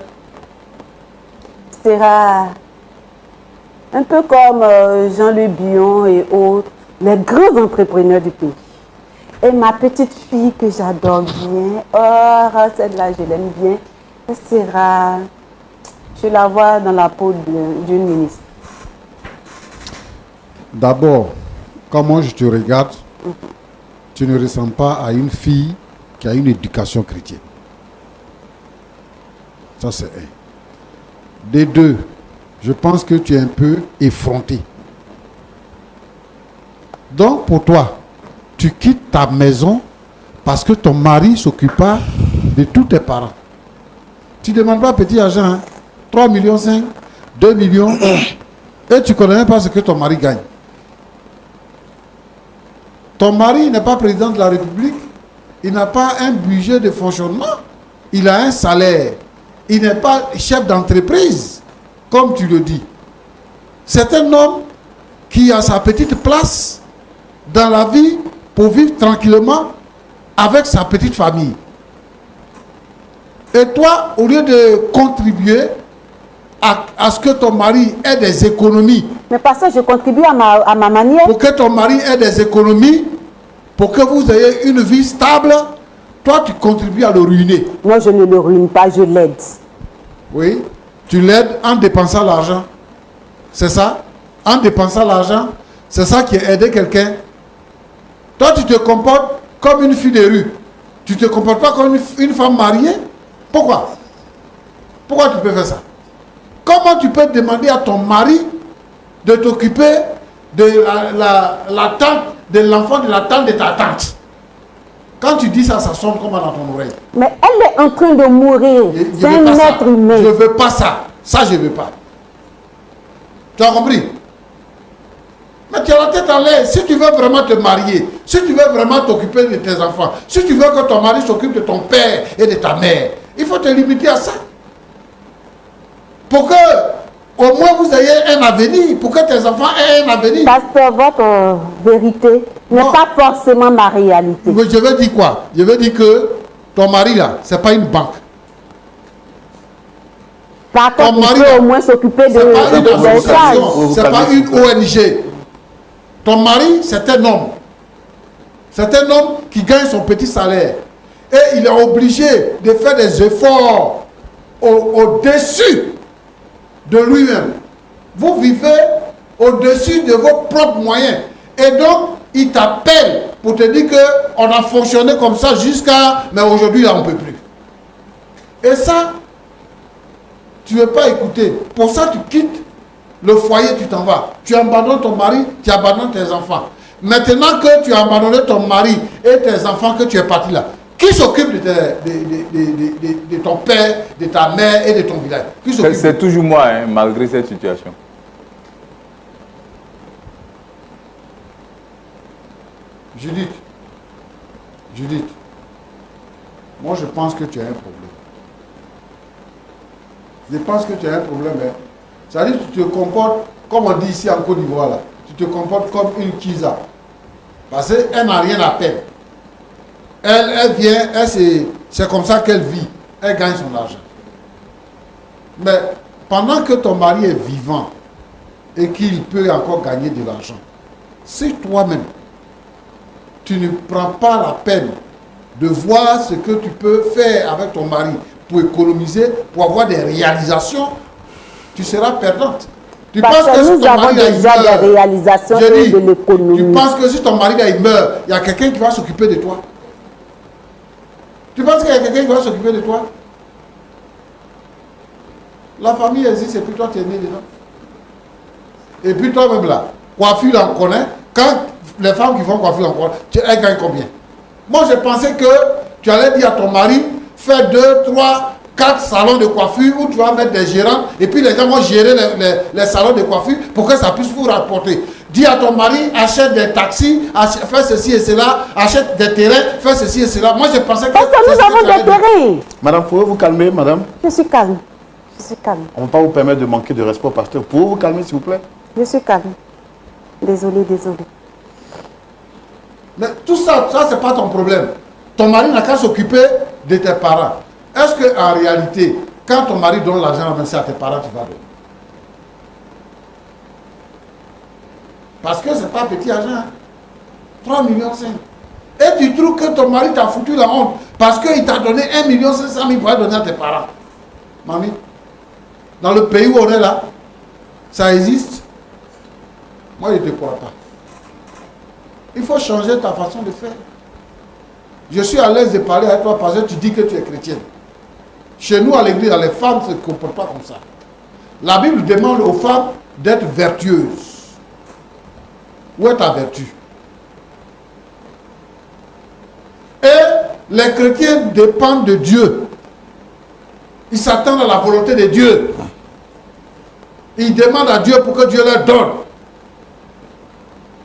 Il sera un peu comme Jean-Louis Bion et autres, les grands entrepreneurs du pays. Et ma petite fille que j'adore bien, oh, celle-là, je l'aime bien, elle sera, je la vois dans la peau d'une ministre. D'abord, comment je te regarde, tu ne ressembles pas à une fille qui a une éducation chrétienne. Ça, c'est un. Des 2, je pense que tu es un peu effronté. Donc, pour toi, tu quittes ta maison parce que ton mari s'occupe pas de tous tes parents. Tu ne demandes pas petit argent, hein? 3,5 millions, 2 millions, et tu ne connais même pas ce que ton mari gagne. Ton mari n'est pas président de la République, il n'a pas un budget de fonctionnement, il a un salaire, il n'est pas chef d'entreprise, comme tu le dis. C'est un homme qui a sa petite place dans la vie pour vivre tranquillement avec sa petite famille. Et toi, au lieu de contribuer à ce que ton mari ait des économies, Mais parce que je contribue à ma manière. pour que ton mari ait des économies, pour que vous ayez une vie stable, toi tu contribues à le ruiner. Non, je ne le ruine pas, je l'aide. Oui, tu l'aides en dépensant l'argent. C'est ça? En dépensant l'argent, c'est ça qui est aider quelqu'un. Toi tu te comportes comme une fille de rue. Tu ne te comportes pas comme une femme mariée. Pourquoi? Pourquoi tu peux faire ça? Comment tu peux demander à ton mari de t'occuper de la tante, de l'enfant de la tante de ta tante? Quand tu dis ça, ça sonne comme dans ton oreille. Mais elle est en train de mourir. C'est un être humain. Je ne veux pas ça. Ça, je ne veux pas. Tu as compris? Mais tu as la tête en l'air. Si tu veux vraiment te marier, si tu veux vraiment t'occuper de tes enfants, si tu veux que ton mari s'occupe de ton père et de ta mère, il faut te limiter à ça. Pour que, au moins, vous ayez un avenir. Pour que tes enfants aient un avenir. Pasteur, votre vérité n'est pas forcément ma réalité. Mais je veux dire quoi? Je veux dire que ton mari, là, ce n'est pas une banque. Par Ton contre, il mari, peut là, au moins s'occuper c'est pas une des association, charges. c'est pas une ONG. Ton mari, c'est un homme. C'est un homme qui gagne son petit salaire. Et il est obligé de faire des efforts au-dessus de lui-même. Vous vivez au-dessus de vos propres moyens. Et donc, il t'appelle pour te dire qu'on a fonctionné comme ça jusqu'à... Mais aujourd'hui, là, on ne peut plus. Et ça, tu ne veux pas écouter. Pour ça, tu quittes le foyer, tu t'en vas. Tu abandonnes ton mari, tu abandonnes tes enfants. Maintenant que tu as abandonné ton mari et tes enfants, que tu es parti là, qui s'occupe de ton père, de ta mère et de ton village? C'est toujours moi, hein, malgré cette situation. Judith, moi je pense que tu as un problème. Je pense que tu as un problème. Hein. C'est-à-dire que tu te comportes, comme on dit ici en Côte d'Ivoire, là, tu te comportes comme une kisa. Parce qu'elle n'a rien à perdre. Elle vient, c'est comme ça qu'elle vit. Elle gagne son argent. Mais pendant que ton mari est vivant et qu'il peut encore gagner de l'argent, si toi-même, tu ne prends pas la peine de voir ce que tu peux faire avec ton mari pour économiser, pour avoir des réalisations, tu seras perdante. Tu Parce penses que si nous ton avons mari, là, il déjà meurt, des réalisations je et dis, de l'économie. tu penses que si ton mari là, il meurt, il y a quelqu'un qui va s'occuper de toi? Tu penses qu'il y a quelqu'un qui va s'occuper de toi? La famille existe et puis toi tu es né dedans. Et puis toi-même là, coiffure là, on connaît. Quand les femmes qui font coiffure, on connaît, elles gagnent combien? Moi je pensais que tu allais dire à ton mari, fais 2, 3, 4 salons de coiffure où tu vas mettre des gérants et puis les gens vont gérer les salons de coiffure pour que ça puisse vous rapporter. Dis à ton mari, achète des taxis, fais ceci et cela, achète des terrains, fais ceci et cela. Moi je pensais que... Parce que nous avons des terrains. Madame, pouvez vous calmer, madame? Je suis calme. Je suis calme. On ne va pas vous permettre de manquer de respect au pasteur. Pouvez vous calmer, s'il vous plaît? Je suis calme. Désolé. Mais tout ça, c'est pas ton problème. Ton mari n'a qu'à s'occuper de tes parents. Est-ce qu'en réalité, quand ton mari donne l'argent à tes parents, tu vas donner? Parce que c'est pas petit argent. 3,5 millions. Et tu trouves que ton mari t'a foutu la honte parce qu'il t'a donné 1,5 million pour donner à tes parents. Mamie, dans le pays où on est là, ça existe. Moi, je ne te crois pas. Il faut changer ta façon de faire. Je suis à l'aise de parler avec toi parce que tu dis que tu es chrétienne. Chez nous, à l'église, les femmes ne se comportent pas comme ça. La Bible demande aux femmes d'être vertueuses. Où est ta vertu? Et les chrétiens dépendent de Dieu. Ils s'attendent à la volonté de Dieu. Ils demandent à Dieu pour que Dieu leur donne.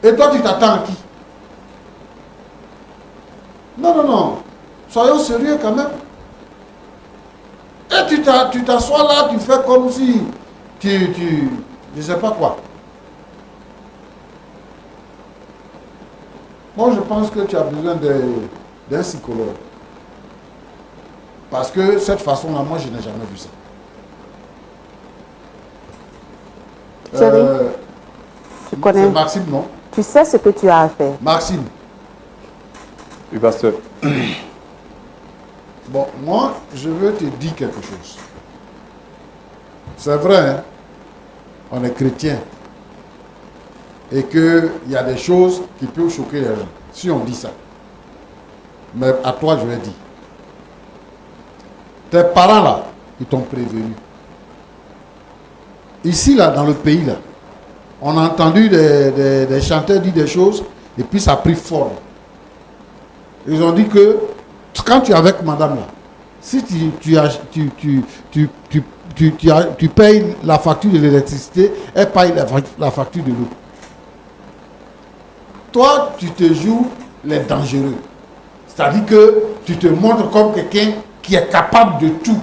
Et toi, tu t'attends à qui? Non. Soyons sérieux quand même. Et tu t'assois là, tu fais comme si je ne sais pas quoi. Moi, je pense que tu as besoin d'un psychologue. Parce que cette façon-là, moi, je n'ai jamais vu ça. Chérie, tu connais. C'est Maxime, non? Tu sais ce que tu as à faire. Maxime. Oui, pasteur. Bon, moi, je veux te dire quelque chose. C'est vrai, hein? On est chrétien. Et qu'il y a des choses qui peuvent choquer les gens. Si on dit ça. Mais à toi, je vais dire. Tes parents, là, ils t'ont prévenu. Ici, là, dans le pays, là, on a entendu des chanteurs dire des choses, et puis ça a pris forme. Ils ont dit que, quand tu es avec madame, là, si tu payes la facture de l'électricité, elle paye la facture de l'eau. Toi, tu te joues les dangereux. C'est-à-dire que tu te montres comme quelqu'un qui est capable de tout.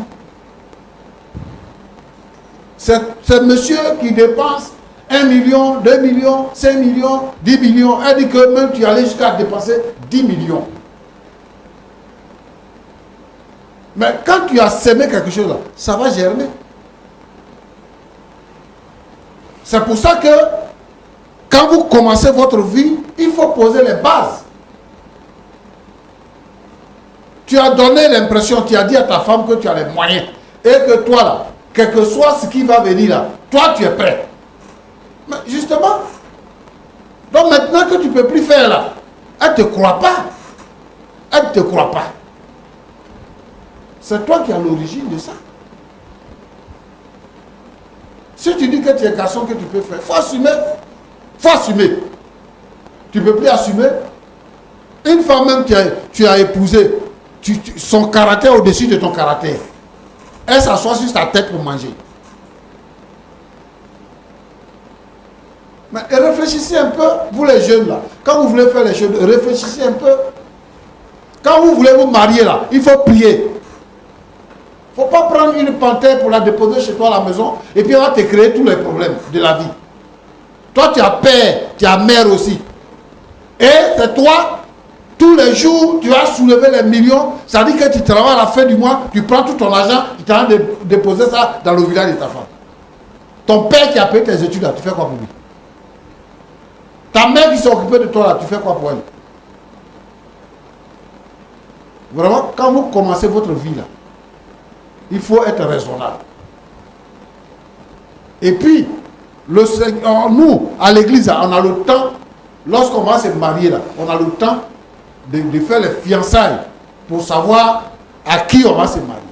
C'est monsieur qui dépense 1 million, 2 millions, 5 millions, 10 millions. Elle dit que même tu allais jusqu'à dépenser 10 millions. Mais quand tu as sémé quelque chose là, ça va germer. C'est pour ça que quand vous commencez votre vie, il faut poser les bases. Tu as donné l'impression, tu as dit à ta femme que tu as les moyens. Et que toi là, quel que soit ce qui va venir là, toi tu es prêt. Mais justement, donc maintenant que tu ne peux plus faire là, elle ne te croit pas. Elle ne te croit pas. C'est toi qui as l'origine de ça. Si tu dis que tu es garçon, que tu peux faire, il faut assumer. Il faut assumer. Tu ne peux plus assumer. Une femme même que tu as épousée, son caractère au-dessus de ton caractère. Elle s'assoit sur ta tête pour manger. Mais réfléchissez un peu, vous les jeunes là. Quand vous voulez faire les choses, réfléchissez un peu. Quand vous voulez vous marier là, il faut prier. Il ne faut pas prendre une panthère pour la déposer chez toi à la maison et puis elle va te créer tous les problèmes de la vie. Toi tu as père, tu as mère aussi. Et c'est toi, tous les jours, tu vas soulever les millions. Ça dit que tu travailles à la fin du mois, tu prends tout ton argent, tu t'en de déposer ça dans le village de ta femme. Ton père qui a payé tes études là, tu fais quoi pour lui? Ta mère qui s'est occupée de toi là, tu fais quoi pour elle? Vraiment, quand vous commencez votre vie là, il faut être raisonnable. Et puis, Le Seigneur, nous, à l'église, on a le temps, lorsqu'on va se marier, là, on a le temps de faire les fiançailles pour savoir à qui on va se marier.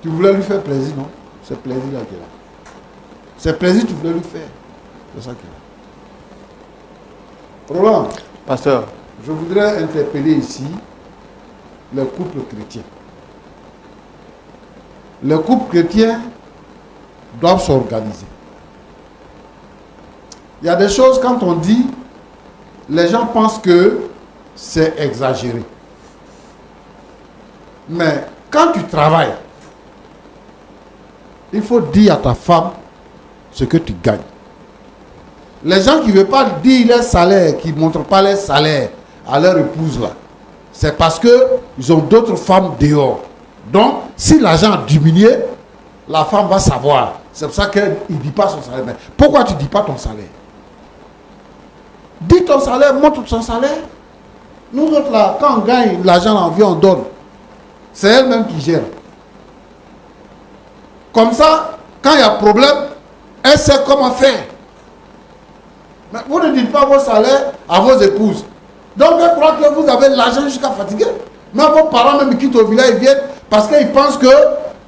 Tu voulais lui faire plaisir, non? C'est plaisir-là qu'il a. C'est plaisir que tu voulais lui faire. C'est ça qu'il a. Roland, Pasteur, je voudrais interpeller ici les couples chrétiens. Les couples chrétiens doivent s'organiser. Il y a des choses, quand on dit, les gens pensent que c'est exagéré. Mais quand tu travailles, il faut dire à ta femme ce que tu gagnes. Les gens qui ne veulent pas dire leur salaire, qui ne montrent pas leur salaire à leur épouse là, c'est parce qu'ils ont d'autres femmes dehors. Donc, si l'argent a diminué, la femme va savoir. C'est pour ça qu'il ne dit pas son salaire. Mais pourquoi tu ne dis pas ton salaire? Dis ton salaire, montre ton salaire. Nous autres là, quand on gagne l'argent en vie, on donne. C'est elle-même qui gère. Comme ça, quand il y a problème, elle sait comment faire. Mais vous ne dites pas vos salaires à vos épouses. Donc, elle croit que vous avez l'argent jusqu'à fatiguer. Mais vos parents, même, ils quittent au village, ils viennent parce qu'ils pensent que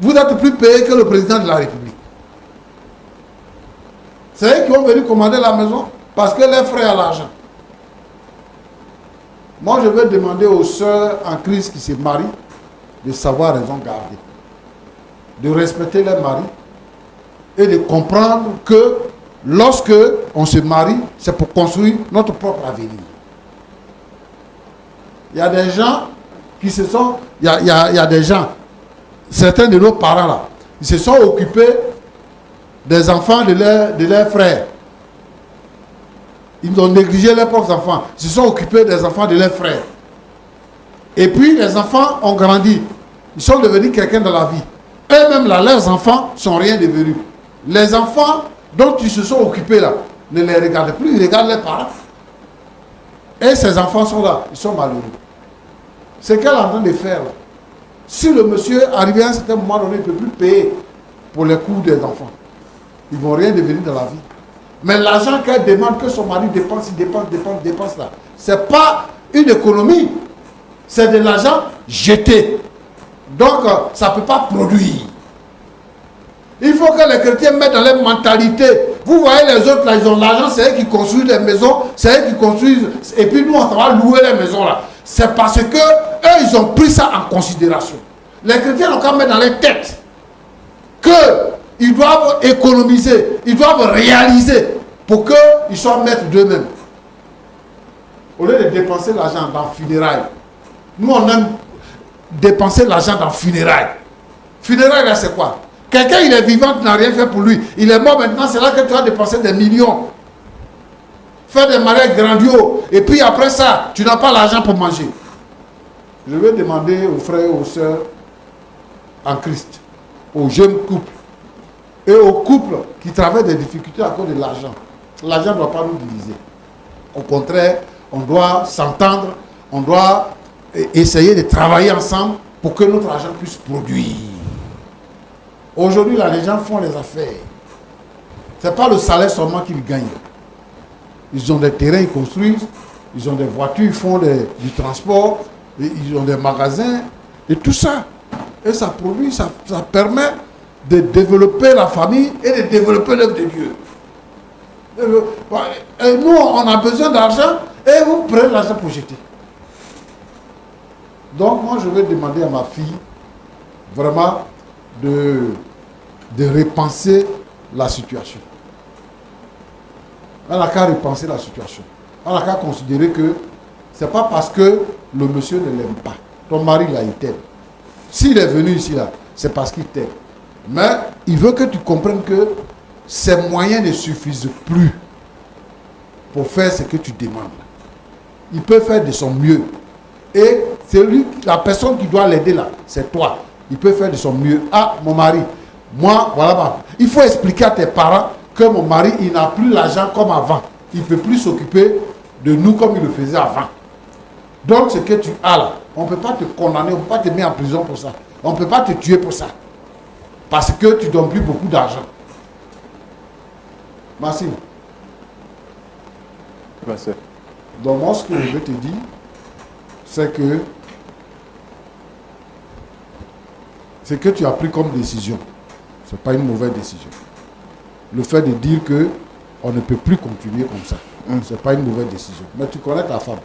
vous êtes plus payé que le président de la République. C'est eux qui ont venu commander la maison parce que leurs frères ont l'argent. Moi, je vais demander aux sœurs en crise qui se marient de savoir raison garder, de respecter leur mari et de comprendre que lorsque on se marie, c'est pour construire notre propre avenir. Il y a des gens qui se sont... Il y a des gens, certains de nos parents là, ils se sont occupés des enfants de leurs frères. Ils ont négligé leurs propres enfants. Ils se sont occupés des enfants de leurs frères. Et puis les enfants ont grandi. Ils sont devenus quelqu'un dans la vie. Eux-mêmes là, leurs enfants sont rien devenus. Les enfants dont ils se sont occupés là, ne les regardent plus, ils regardent leurs parents. Et ces enfants sont là, ils sont malheureux. C'est qu'elle est en train de faire là. Si le monsieur arrivé à un certain moment donné, il ne peut plus payer pour les coûts des enfants, ils ne vont rien devenir dans la vie. Mais l'argent qu'elle demande que son mari dépense, il dépense là. Ce n'est pas une économie, c'est de l'argent jeté. Donc, ça ne peut pas produire. Il faut que les chrétiens mettent dans leur mentalité. Vous voyez les autres là, ils ont l'argent, c'est eux qui construisent les maisons, c'est eux qui construisent. Et puis nous, on va louer les maisons là. C'est parce que eux, ils ont pris ça en considération. Les chrétiens n'ont qu'à mettre dans leur tête qu'ils doivent économiser, ils doivent réaliser pour qu'ils soient maîtres d'eux-mêmes. Au lieu de dépenser l'argent dans funérailles. Nous, on aime dépenser l'argent dans funérailles. Funérailles, là, c'est quoi? Quelqu'un, il est vivant, tu n'as rien fait pour lui. Il est mort maintenant, c'est là que tu vas dépenser des millions. Faire des mariages grandioses. Et puis après ça, tu n'as pas l'argent pour manger. Je vais demander aux frères et aux sœurs en Christ, aux jeunes couples et aux couples qui traversent des difficultés à cause de l'argent. L'argent ne doit pas nous diviser. Au contraire, on doit s'entendre, on doit essayer de travailler ensemble pour que notre argent puisse produire. Aujourd'hui, là, les gens font les affaires. Ce n'est pas le salaire seulement qu'ils gagnent. Ils ont des terrains, ils construisent, ils ont des voitures, ils font du transport, ils ont des magasins, et tout ça. Et ça produit, ça permet de développer la famille et de développer l'œuvre de Dieu. Et nous, on a besoin d'argent, et vous prenez l'argent pour jeter. Donc, moi, je vais demander à ma fille, vraiment, de repenser la situation. Elle n'a qu'à repenser la situation. Elle n'a qu'à considérer que ce n'est pas parce que le monsieur ne l'aime pas. Ton mari, là, il t'aime. S'il est venu ici, là, c'est parce qu'il t'aime. Mais il veut que tu comprennes que ses moyens ne suffisent plus pour faire ce que tu demandes. Il peut faire de son mieux. Et c'est lui, la personne qui doit l'aider là, c'est toi. Il peut faire de son mieux. Ah, mon mari, moi, voilà. Il faut expliquer à tes parents que mon mari, il n'a plus l'argent comme avant. Il ne peut plus s'occuper de nous comme il le faisait avant. Donc, ce que tu as là, on ne peut pas te condamner, on ne peut pas te mettre en prison pour ça. On ne peut pas te tuer pour ça. Parce que tu ne donnes plus beaucoup d'argent. Massime, Pasteur. donc moi, ce que je veux te dire, c'est que tu as pris comme décision. Ce n'est pas une mauvaise décision. Le fait de dire que on ne peut plus continuer comme ça, ce n'est pas une mauvaise décision. Mais tu connais ta femme.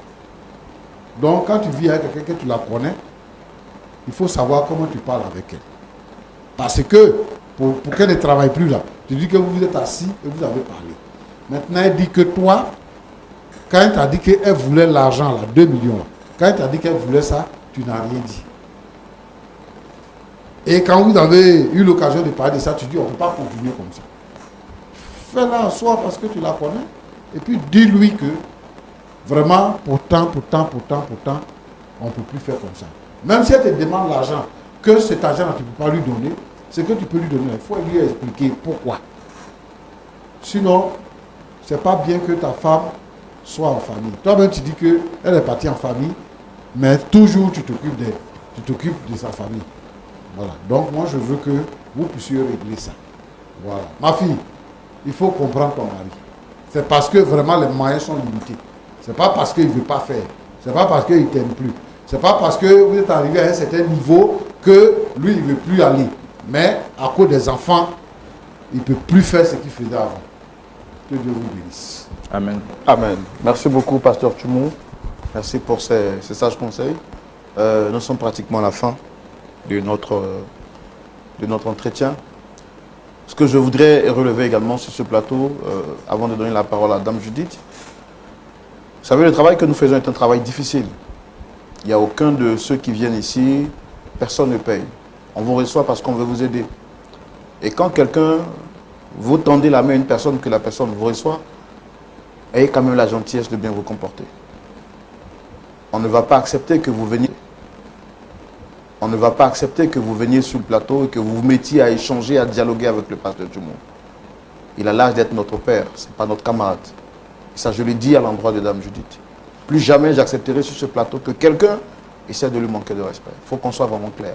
Donc, quand tu vis avec quelqu'un que tu la connais, il faut savoir comment tu parles avec elle. Parce que, pour qu'elle ne travaille plus là, tu dis que vous êtes assis et vous avez parlé. Maintenant, elle dit que toi, quand elle t'a dit qu'elle voulait l'argent, là, 2 millions, là, quand elle t'a dit qu'elle voulait ça, tu n'as rien dit. Et quand vous avez eu l'occasion de parler de ça, tu dis on ne peut pas continuer comme ça. Fais-la en soi parce que tu la connais. Et puis dis-lui que vraiment, pourtant, on ne peut plus faire comme ça. Même si elle te demande l'argent, que cet argent-là, tu ne peux pas lui donner, c'est que tu peux lui donner. Il faut lui expliquer pourquoi. Sinon, ce n'est pas bien que ta femme soit en famille. Toi-même, tu dis qu'elle est partie en famille, mais toujours tu t'occupes de sa famille. Voilà. Donc, moi, je veux que vous puissiez régler ça. Voilà. Ma fille, il faut comprendre ton mari. C'est parce que vraiment les moyens sont limités. Ce n'est pas parce qu'il ne veut pas faire. Ce n'est pas parce qu'il ne t'aime plus. Ce n'est pas parce que vous êtes arrivé à un certain niveau que lui, il ne veut plus aller. Mais à cause des enfants, il ne peut plus faire ce qu'il faisait avant. Que Dieu vous bénisse. Amen. Amen. Merci beaucoup, Pasteur Tchoumou. Merci pour ces sages conseils. Nous sommes pratiquement à la fin de notre entretien. Ce que je voudrais relever également sur ce plateau, avant de donner la parole à Dame Judith, vous savez, le travail que nous faisons est un travail difficile. Il n'y a aucun de ceux qui viennent ici, personne ne paye. On vous reçoit parce qu'on veut vous aider. Et quand quelqu'un, vous tendez la main à une personne que la personne vous reçoit, ayez quand même la gentillesse de bien vous comporter. On ne va pas accepter que vous veniez. On ne va pas accepter que vous veniez sur le plateau et que vous vous mettiez à échanger, à dialoguer avec le pasteur Tchoumou. Il a l'âge d'être notre père, ce n'est pas notre camarade. Et ça, je le dis à l'endroit de Dame Judith. Plus jamais j'accepterai sur ce plateau que quelqu'un essaie de lui manquer de respect. Il faut qu'on soit vraiment clair.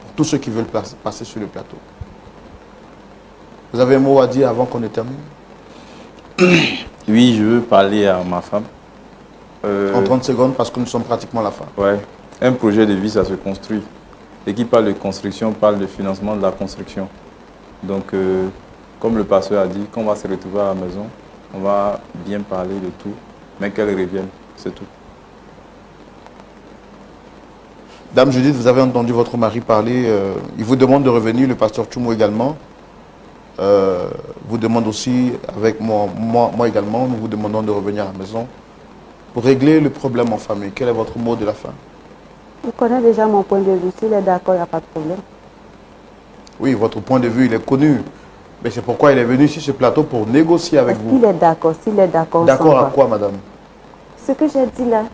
Pour tous ceux qui veulent passer sur le plateau. Vous avez un mot à dire avant qu'on ne termine? Oui, je veux parler à ma femme. En 30 secondes, parce que nous sommes pratiquement à la fin. Ouais. Un projet de vie, ça se construit. Et qui parle de construction, parle de financement de la construction. Donc, comme le pasteur a dit, quand on va se retrouver à la maison, on va bien parler de tout, mais qu'elle revienne, c'est tout. Dame Judith, vous avez entendu votre mari parler. Il vous demande de revenir, le pasteur Tchoumou également. Vous demande aussi, avec moi également, nous vous demandons de revenir à la maison pour régler le problème en famille. Quel est votre mot de la fin? Vous connaissez déjà mon point de vue. S'il est d'accord, il n'y a pas de problème. Oui, votre point de vue, il est connu. Mais c'est pourquoi il est venu sur ce plateau pour négocier avec vous. S'il est d'accord, D'accord à quoi, madame? Ce que j'ai dit là,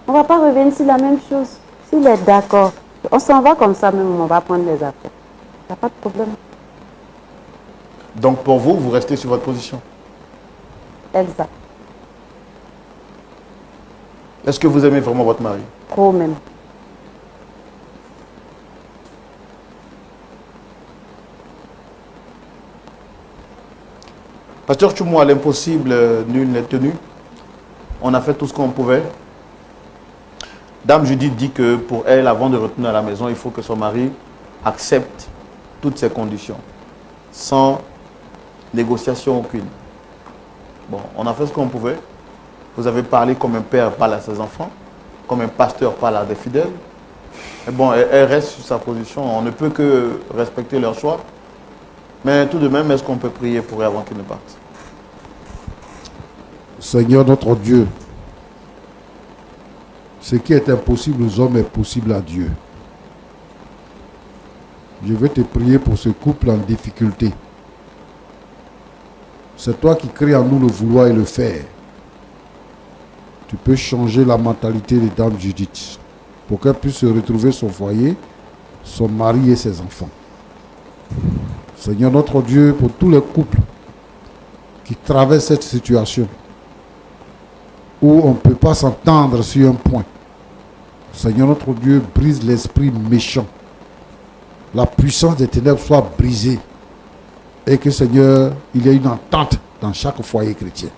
on ne va pas revenir sur la même chose. S'il est d'accord, on s'en va comme ça même, on va prendre les affaires. Il n'y a pas de problème. Donc pour vous, vous restez sur votre position? Exact. Est-ce que vous aimez vraiment votre mari? Trop même. Pasteur Tchoumou, à l'impossible, nul n'est tenu. On a fait tout ce qu'on pouvait. Dame Judith dit que pour elle, avant de retourner à la maison, il faut que son mari accepte toutes ces conditions, sans négociation aucune. Bon, on a fait ce qu'on pouvait. Vous avez parlé comme un père parle à ses enfants, comme un pasteur parle à des fidèles. Et bon, elle reste sur sa position. On ne peut que respecter leur choix. Mais tout de même, est-ce qu'on peut prier pour eux avant qu'ils ne partent? Seigneur notre Dieu, ce qui est impossible aux hommes est possible à Dieu. Je veux te prier pour ce couple en difficulté. C'est toi qui crées en nous le vouloir et le faire. Tu peux changer la mentalité de Dame Judith pour qu'elle puisse se retrouver son foyer, son mari et ses enfants. Seigneur notre Dieu, pour tous les couples qui traversent cette situation où on ne peut pas s'entendre sur un point. Seigneur notre Dieu, brise l'esprit méchant. La puissance des ténèbres soit brisée. Et que Seigneur, il y ait une entente dans chaque foyer chrétien.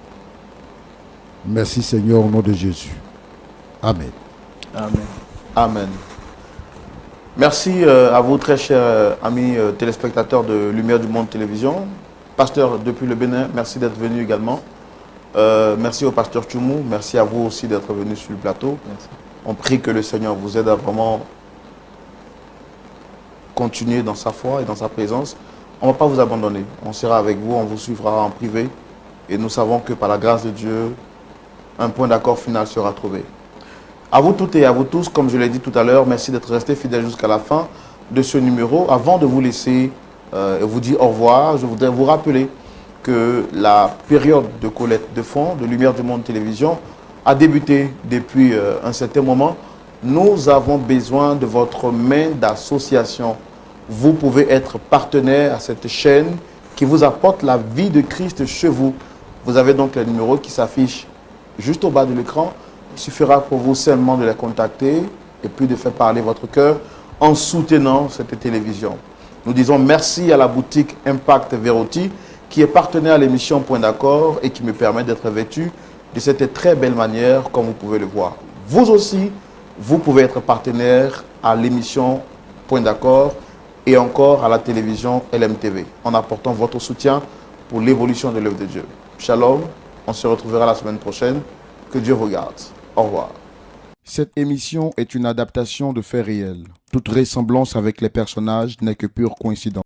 Merci Seigneur au nom de Jésus. Amen. Amen. Amen. Merci à vous, très chers amis téléspectateurs de Lumière du Monde Télévision. Pasteur depuis le Bénin, merci d'être venu également. Merci au pasteur Tchoumou, merci à vous aussi d'être venu sur le plateau. Merci. On prie que le Seigneur vous aide à vraiment continuer dans sa foi et dans sa présence. On ne va pas vous abandonner. On sera avec vous, on vous suivra en privé. Et nous savons que par la grâce de Dieu, un point d'accord final sera trouvé. À vous toutes et à vous tous, comme je l'ai dit tout à l'heure, merci d'être restés fidèles jusqu'à la fin de ce numéro. Avant de vous laisser et vous dire au revoir, je voudrais vous rappeler que la période de collecte de fonds de Lumière du Monde Télévision a débuté depuis un certain moment. Nous avons besoin de votre main d'association. Vous pouvez être partenaire à cette chaîne qui vous apporte la vie de Christ chez vous. Vous avez donc les numéros qui s'affichent juste au bas de l'écran. Il suffira pour vous seulement de les contacter et puis de faire parler votre cœur en soutenant cette télévision. Nous disons merci à la boutique Impact Veroti qui est partenaire à l'émission Point d'accord et qui me permet d'être vêtu de cette très belle manière comme vous pouvez le voir. Vous aussi, vous pouvez être partenaire à l'émission Point d'accord et encore à la télévision LMTV en apportant votre soutien pour l'évolution de l'œuvre de Dieu. Shalom, on se retrouvera la semaine prochaine. Que Dieu vous garde. Au revoir. Cette émission est une adaptation de faits réels. Toute ressemblance avec les personnages n'est que pure coïncidence.